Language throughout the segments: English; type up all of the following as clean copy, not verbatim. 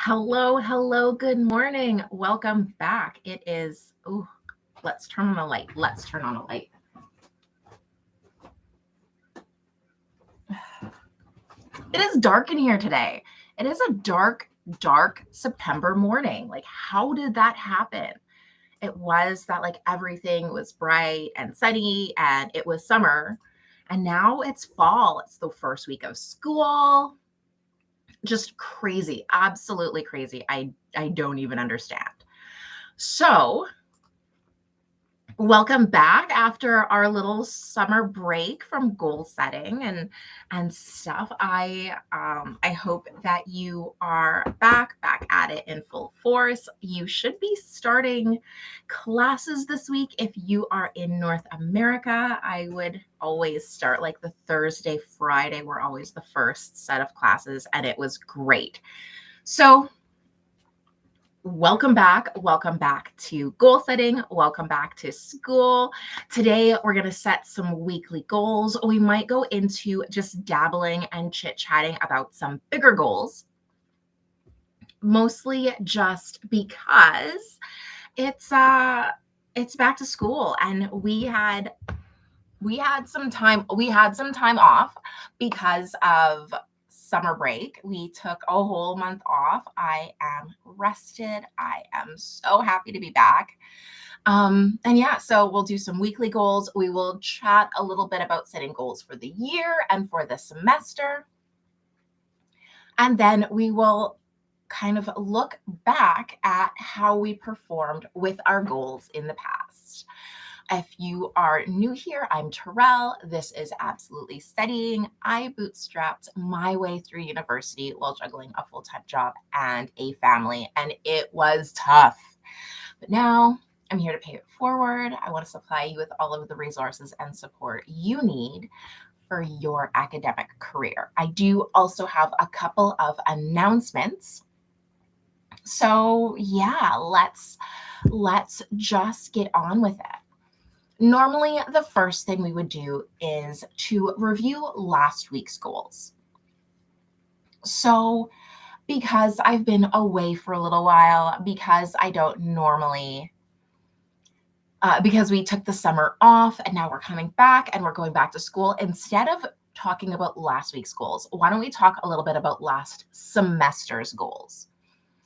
Hello, good morning. Welcome back. It is, let's turn on a light. Let's turn on a light. It is dark in here today. It is a dark September morning. Like, how did that happen? It was that, like, everything was bright and sunny and it was summer. And now it's fall. It's the first week of school. Just crazy, absolutely crazy. I don't even understand. So, welcome back after our little summer break from goal setting and stuff. I hope that you are back at it in full force. You should be starting classes this week. If you are in North America, I would always start like the Thursday, Friday were always the first set of classes, and it was great. So welcome back to goal setting. Welcome back to school. Today we're going to set some weekly goals. We might go into just dabbling and chit-chatting about some bigger goals, mostly just because it's back to school, and we had some time off because of summer break. We took a whole month off. I am rested. I am so happy to be back. And yeah, so we'll do some weekly goals. We will chat a little bit about setting goals for the year and for the semester. And then we will kind of look back at how we performed with our goals in the past. If you are new here, I'm Terrell. This is Absolutely Studying. I bootstrapped my way through university while juggling a full-time job and a family, and it was tough. But now I'm here to pay it forward. I want to supply you with all of the resources and support you need for your academic career. I do also have a couple of announcements. So yeah, let's just get on with it. Normally, the first thing we would do is to review last week's goals. So, because I've been away for a little while, because I don't normally, because we took the summer off and now we're coming back and we're going back to school, instead of talking about last week's goals, why don't we talk a little bit about last semester's goals?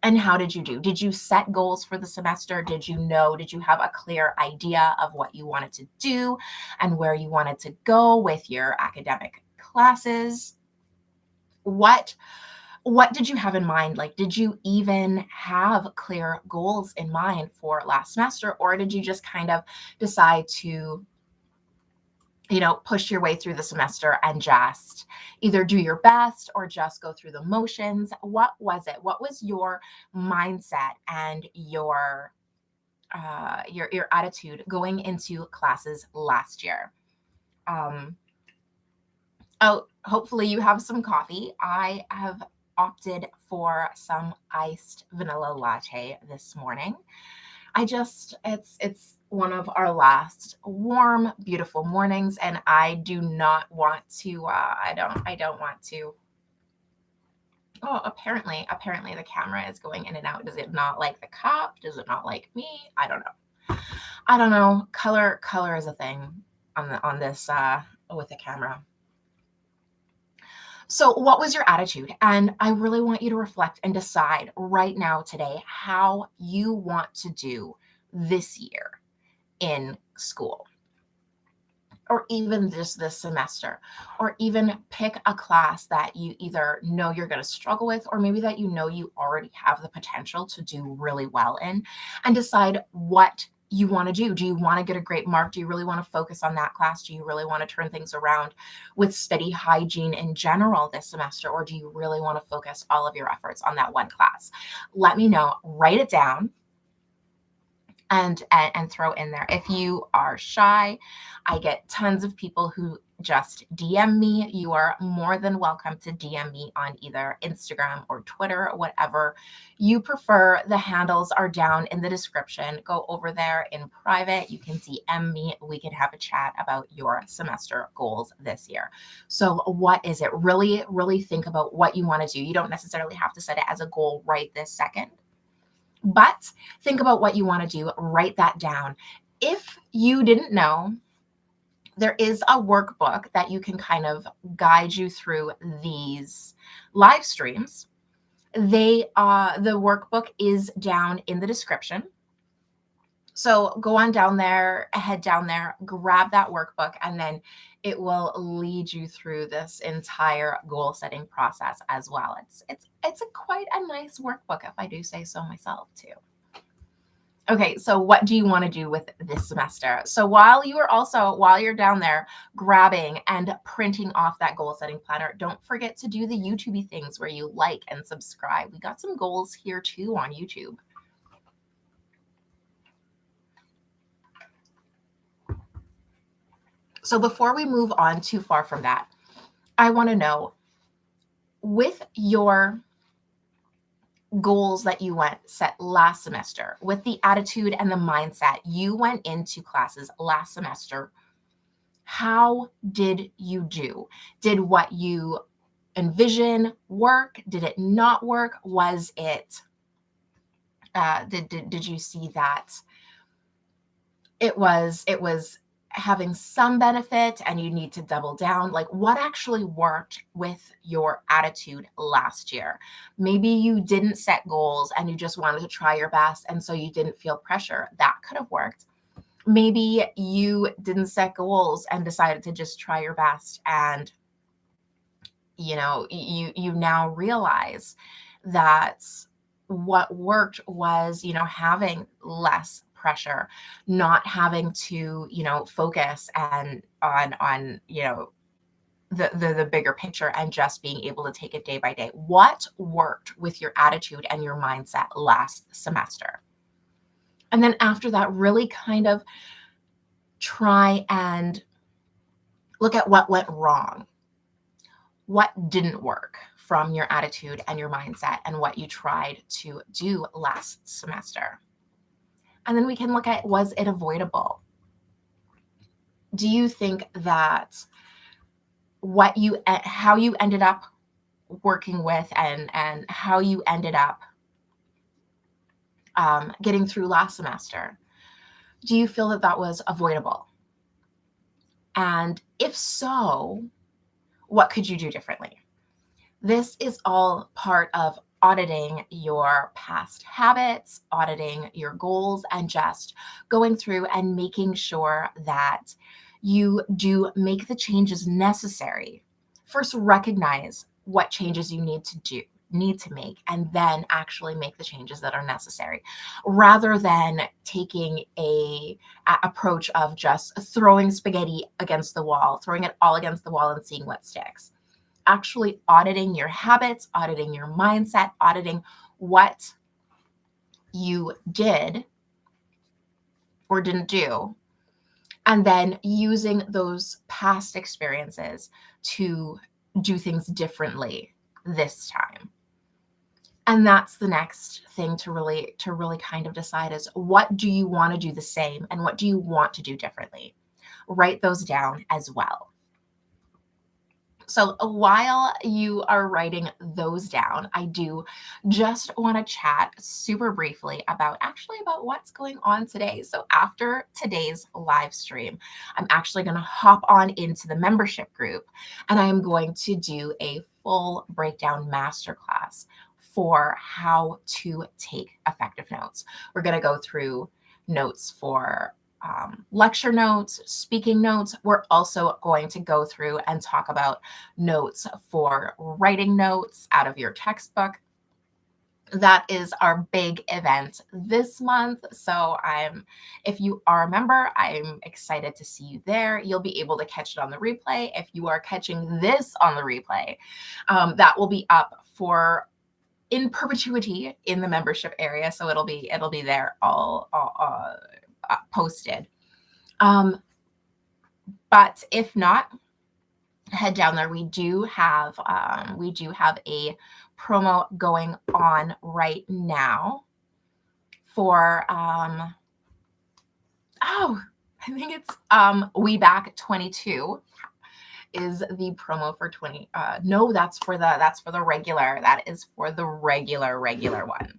And how did you do? Did you set goals for the semester? Did you have a clear idea of what you wanted to do and where you wanted to go with your academic classes? What did you have in mind? Like, did you even have clear goals in mind for last semester? Or did you just kind of decide to push your way through the semester and just either do your best or just go through the motions? What was it? What was your mindset and your attitude going into classes last year? Hopefully you have some coffee. I have opted for some iced vanilla latte this morning. It's one of our last warm, beautiful mornings, and I do not want to, I don't want to. Oh, apparently the camera is going in and out. Does it not like the cup? Does it not like me? I don't know. Color is a thing on this, with the camera. So what was your attitude? And I really want you to reflect and decide right now today how you want to do this year in school, or even just this semester, or even pick a class that you either know you're going to struggle with, or maybe that you already have the potential to do really well in, and decide what you want to do. Do you want to get a great mark? Do you really want to focus on that class? Do you really want to turn things around with study hygiene in general this semester? Or do you really want to focus all of your efforts on that one class? Let me know. Write it down and throw in there. If you are shy, I get tons of people who just DM me. You are more than welcome to DM me on either Instagram or Twitter, whatever you prefer. The handles are down in the description. Go over there in private. You can DM me. We can have a chat about your semester goals this year. So what is it? Really, really think about what you want to do. You don't necessarily have to set it as a goal right this second, but think about what you want to do. Write that down. If you didn't know, there is a workbook that you can kind of guide you through these live streams. The workbook is down in the description. So go on down there, head down there, grab that workbook, and then it will lead you through this entire goal setting process as well. It's quite a nice workbook, if I do say so myself too. Okay, so what do you want to do with this semester? So while you're down there grabbing and printing off that goal setting planner, don't forget to do the YouTube things where you like and subscribe. We got some goals here too on YouTube. So before we move on too far from that, I want to know, with your goals that you set last semester, with the attitude and the mindset you went into classes last semester, how did you do? Did what you envision work? Did it not work? Was it, did you see that it was having some benefit and you need to double down? Like, what actually worked with your attitude last year? Maybe you didn't set goals and you just wanted to try your best, and so you didn't feel pressure. That could have worked. Maybe you didn't set goals and decided to just try your best, and you now realize that what worked was, having less pressure, not having to, focus and on the bigger picture, and just being able to take it day by day. What worked with your attitude and your mindset last semester? And then after that, really kind of try and look at what went wrong. What didn't work from your attitude and your mindset, and what you tried to do last semester. And then we can look at, was it avoidable? Do you think that how you ended up working with and how you ended up getting through last semester, do you feel that was avoidable? And if so, what could you do differently? This is all part of auditing your past habits, auditing your goals, and just going through and making sure that you do make the changes necessary. First, recognize what changes you need to make, and then actually make the changes that are necessary, rather than taking a approach of just throwing spaghetti against the wall, throwing it all against the wall and seeing what sticks. Actually auditing your habits, auditing your mindset, auditing what you did or didn't do, and then using those past experiences to do things differently this time. And that's the next thing to really kind of decide, is what do you want to do the same and what do you want to do differently? Write those down as well. So while you are writing those down, I do just want to chat super briefly about what's going on today. So after today's live stream, I'm actually going to hop on into the membership group, and I am going to do a full breakdown masterclass for how to take effective notes. We're going to go through notes for lecture notes, speaking notes. We're also going to go through and talk about notes for writing notes out of your textbook. That is our big event this month. So if you are a member, I'm excited to see you there. You'll be able to catch it on the replay. If you are catching this on the replay, that will be up in perpetuity in the membership area. So it'll be there all posted. But if not, head down there. We do have a promo going on right now for I think it's We Back 22 is the promo for 20. No, that's for the regular. That is for the regular one.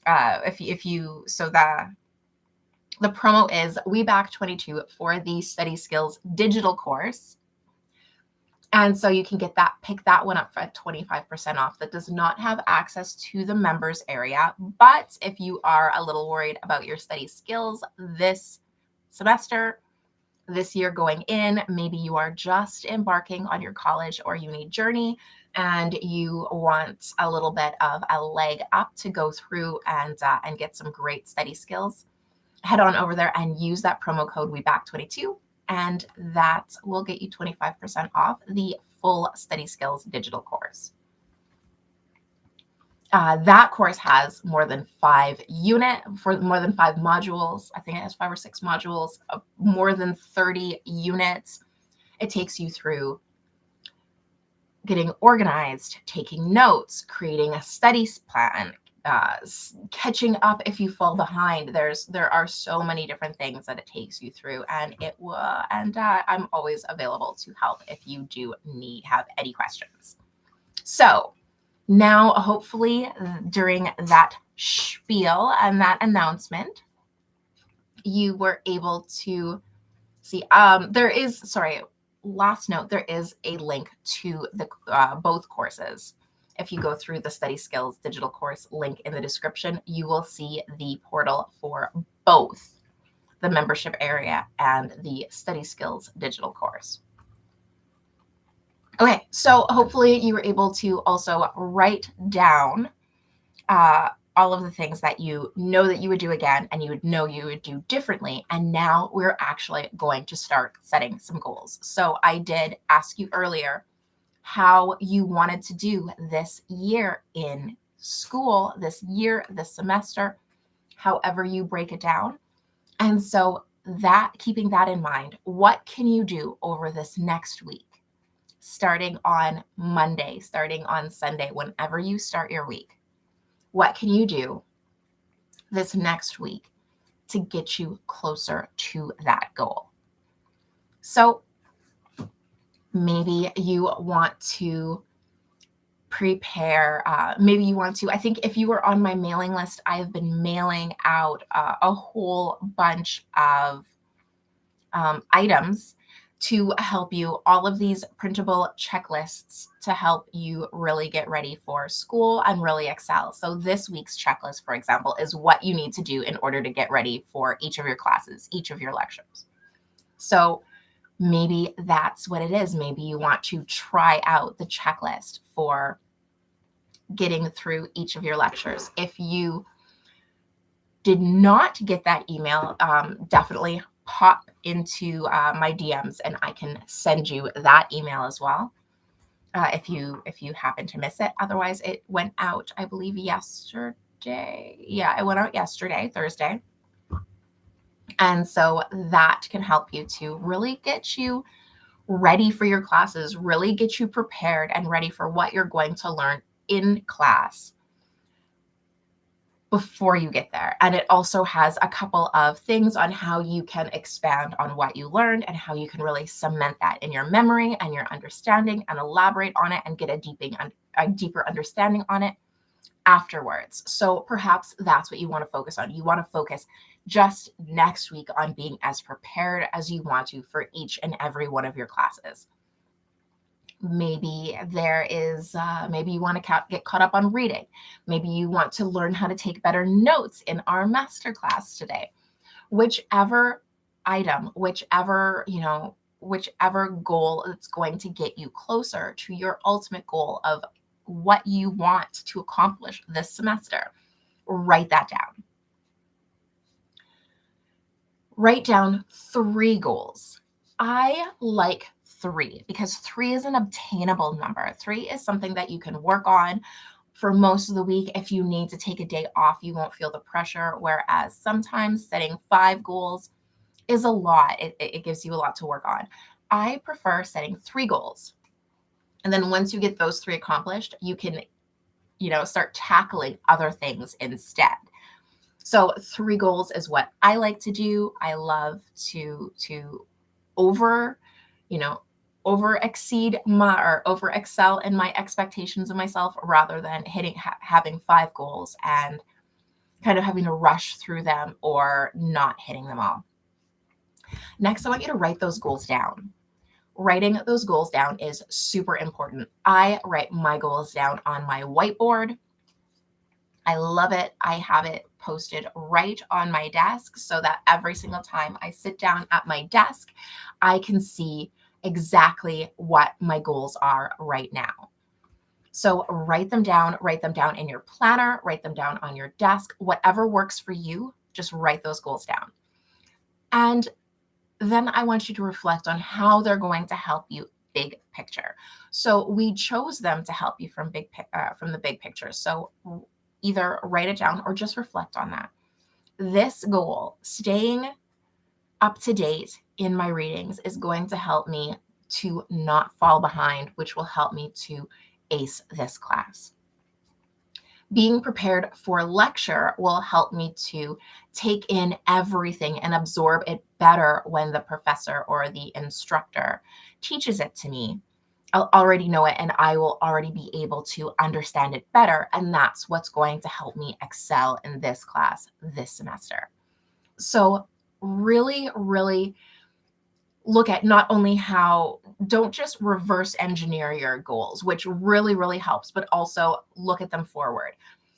If you so the promo is We Back 22 for the Study Skills digital course. And so you can pick that one up for 25% off. That does not have access to the members area. But if you are a little worried about your study skills this semester, this year going in, maybe you are just embarking on your college or uni journey and you want a little bit of a leg up to go through and get some great study skills, head on over there and use that promo code WeBack22, and that will get you 25% off the full Study Skills digital course. That course has more than 5 modules. I think it has 5 or 6 modules, more than 30 units. It takes you through getting organized, taking notes, creating a study plan, catching up if you fall behind. There are so many different things that it takes you through, and I'm always available to help if you do have any questions. So now, hopefully, during that spiel and that announcement, you were able to see. Last note, there is a link to the both courses. If you go through the Study Skills digital course link in the description, you will see the portal for both the membership area and the Study Skills digital course. Okay, so hopefully you were able to also write down all of the things that you know that you would do again and you would know you would do differently. And now we're actually going to start setting some goals. So I did ask you earlier how you wanted to do this year in school, this semester, however you break it down. And so keeping that in mind, what can you do over this next week? Starting on Monday, starting on Sunday, whenever you start your week, what can you do this next week to get you closer to that goal? So maybe you want to prepare, I think if you were on my mailing list, I have been mailing out a whole bunch of items to help you, all of these printable checklists to help you really get ready for school and really excel. So this week's checklist, for example, is what you need to do in order to get ready for each of your classes, each of your lectures. So maybe that's what it is. Maybe you want to try out the checklist for getting through each of your lectures. If you did not get that email, definitely pop into my DMs and I can send you that email as well if you happen to miss it. Otherwise, it went out, I believe, yesterday. Yeah, it went out yesterday, Thursday. And so that can help you to really get you ready for your classes, really get you prepared and ready for what you're going to learn in class before you get there. And it also has a couple of things on how you can expand on what you learned and how you can really cement that in your memory and your understanding and elaborate on it and get a deeper understanding on it afterwards. So perhaps that's what you want to focus on. You want to focus just next week on being as prepared as you want to for each and every one of your classes. Maybe maybe you want to get caught up on reading. Maybe you want to learn how to take better notes in our masterclass today. Whichever item, whichever goal that's going to get you closer to your ultimate goal of what you want to accomplish this semester, write that down. Write down 3 goals. I like 3 because 3 is an obtainable number. 3 is something that you can work on for most of the week. If you need to take a day off, you won't feel the pressure. Whereas sometimes setting 5 goals is a lot. It gives you a lot to work on. I prefer setting 3 goals. And then once you get those 3 accomplished, you can, start tackling other things instead. So 3 goals is what I like to do. I love to over, over exceed or over excel in my expectations of myself, rather than having 5 goals and kind of having to rush through them or not hitting them all. Next, I want you to write those goals down. Writing those goals down is super important. I write my goals down on my whiteboard. I love it. I have it posted right on my desk so that every single time I sit down at my desk, I can see exactly what my goals are right now. So write them down in your planner, write them down on your desk, whatever works for you, just write those goals down. And then I want you to reflect on how they're going to help you big picture. So we chose them to help you from the big picture. So either write it down or just reflect on that. This goal, staying up to date in my readings, is going to help me to not fall behind, which will help me to ace this class. Being prepared for lecture will help me to take in everything and absorb it better when the professor or the instructor teaches it to me. I'll already know it and I will already be able to understand it better. And that's what's going to help me excel in this class this semester. So really, really look at not only don't just reverse engineer your goals, which really, really helps, but also look at them forward.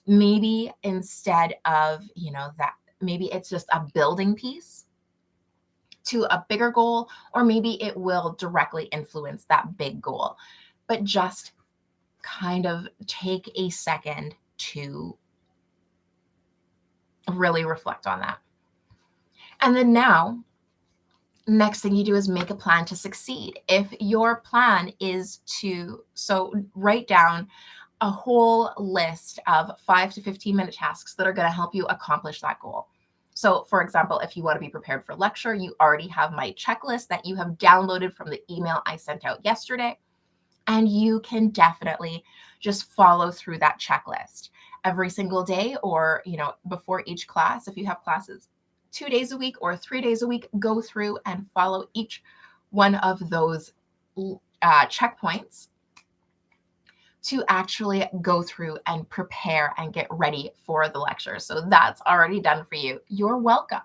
Maybe instead of, that, maybe it's just a building piece to a bigger goal, or maybe it will directly influence that big goal. But just kind of take a second to really reflect on that. And then next thing you do is make a plan to succeed. If your plan is so write down a whole list of 5 to 15-minute tasks that are going to help you accomplish that goal. So for example, if you want to be prepared for lecture, you already have my checklist that you have downloaded from the email I sent out yesterday. And you can definitely just follow through that checklist every single day, or, before each class. If you have classes 2 days a week or 3 days a week, go through and follow each one of those checkpoints to actually go through and prepare and get ready for the lecture. So that's already done for you. You're welcome.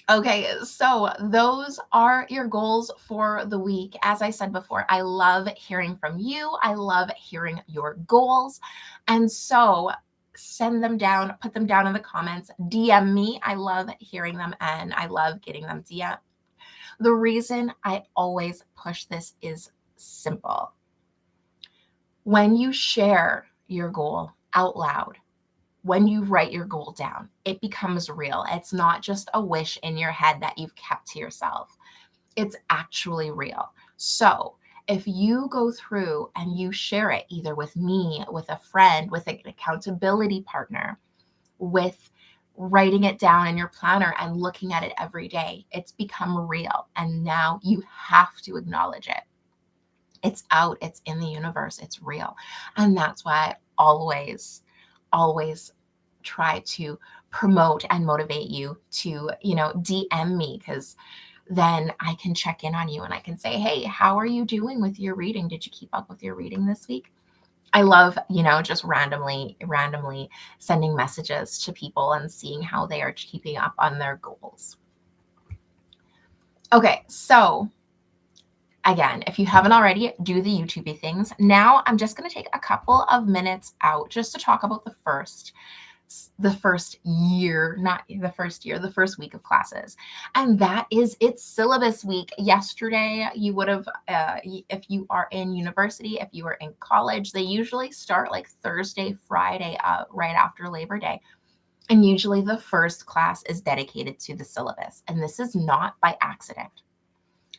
Okay, so those are your goals for the week. As I said before, I love hearing from you. I love hearing your goals. And so send them down, put them down in the comments, DM me. I love hearing them and I love getting them DM. The reason I always push this is simple. When you share your goal out loud, when you write your goal down, it becomes real. It's not just a wish in your head that you've kept to yourself. It's actually real. So if you go through and you share it either with me, with a friend, with an accountability partner, with writing it down in your planner and looking at it every day, it's become real. And now you have to acknowledge it. It's out, it's in the universe, it's real. And that's why I always try to promote and motivate you to, DM me, because then I can check in on you and I can say, hey, how are you doing with your reading? Did you keep up with your reading this week? I love, just randomly sending messages to people and seeing how they are keeping up on their goals. Okay, so again, if you haven't already, do the YouTube things. Now I'm just going to take a couple of minutes out just to talk about the first week of classes. And that is it's syllabus week. Yesterday, you would have, if you are in university, if you are in college, they usually start like Thursday, Friday, right after Labor Day. And usually the first class is dedicated to the syllabus. And this is not by accident.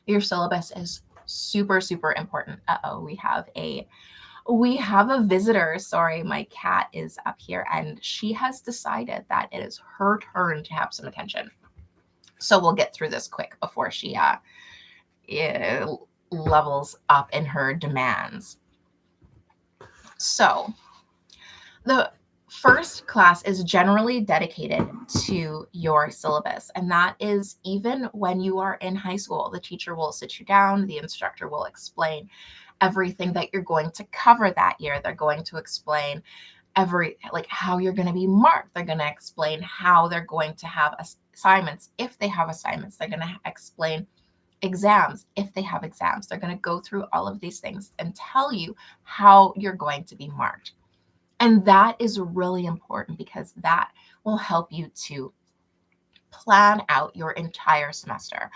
Your syllabus is super, super important. We have a visitor. Sorry, my cat is up here and she has decided that it is her turn to have some attention. So we'll get through this quick before she eh, levels up in her demands. So the first class is generally dedicated to your syllabus, and that is even when you are in high school. The teacher will sit you down, the instructor will explain everything that you're going to cover that year. They're going to explain like how you're going to be marked. They're going to explain how they're going to have assignments if they have assignments. They're going to explain exams if they have exams. They're going to go through all of these things and tell you how you're going to be marked. And that is really important because that will help you to plan out your entire semester.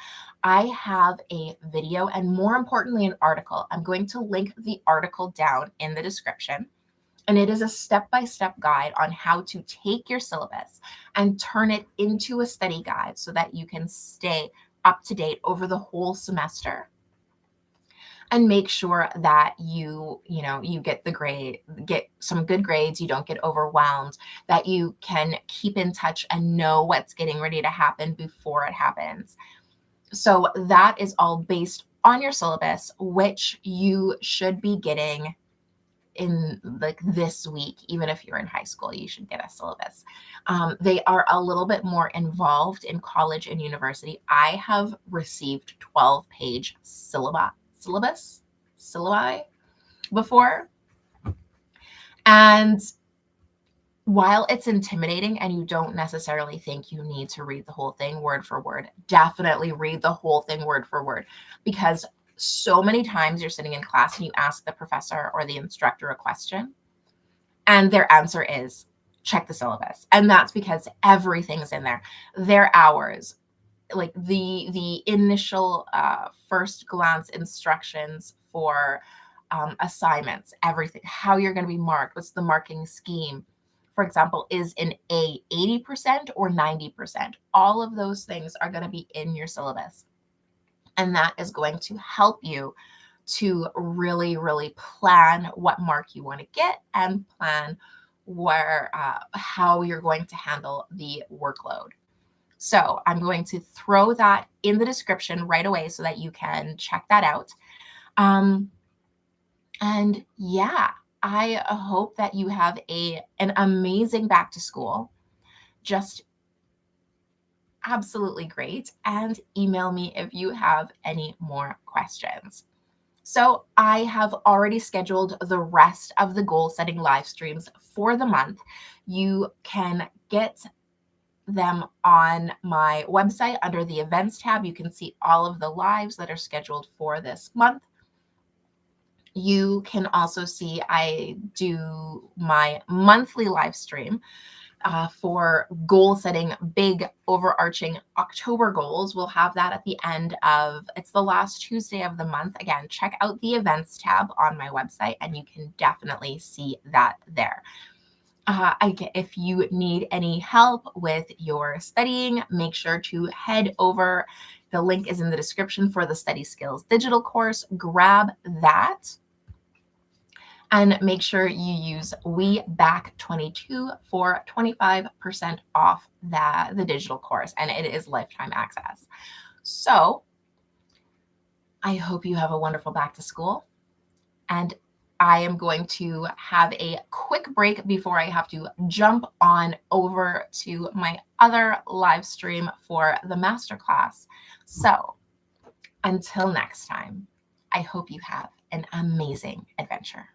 I have a video and, more importantly, an article. I'm going to link the article down in the description. And it is a step-by-step guide on how to take your syllabus and turn it into a study guide so that you can stay up to date over the whole semester and make sure that you get some good grades, you don't get overwhelmed, that you can keep in touch and know what's getting ready to happen before it happens. So that is all based on your syllabus, which you should be getting in like this week. Even if you're in high school, you should get a syllabus. They are a little bit more involved in college and university. I have received 12-page syllabi before. And while it's intimidating and you don't necessarily think you need to read the whole thing word for word, definitely read the whole thing word for word, because so many times you're sitting in class and you ask the professor or the instructor a question and their answer is check the syllabus. And that's because everything's in there. Their hours, like the initial first glance instructions for assignments, everything, how you're going to be marked, what's the marking scheme, for example, is an A 80% or 90%. All of those things are going to be in your syllabus. And that is going to help you to really, really plan what mark you want to get and plan how you're going to handle the workload. So I'm going to throw that in the description right away so that you can check that out. And yeah, I hope that you have an amazing back to school. Just absolutely great. And email me if you have any more questions. So I have already scheduled the rest of the goal setting live streams for the month. You can get them on my website under the events tab. You can see all of the lives that are scheduled for this month. You can also see I do my monthly live stream for goal setting, big overarching October goals. We'll have that at the end it's the last Tuesday of the month. Again, check out the events tab on my website and you can definitely see that there. If you need any help with your studying, make sure to head over. The link is in the description for the Study Skills digital course. Grab that. And make sure you use WeBack22 for 25% off the digital course. And it is lifetime access. So I hope you have a wonderful back to school. And I am going to have a quick break before I have to jump on over to my other live stream for the masterclass. So until next time, I hope you have an amazing adventure.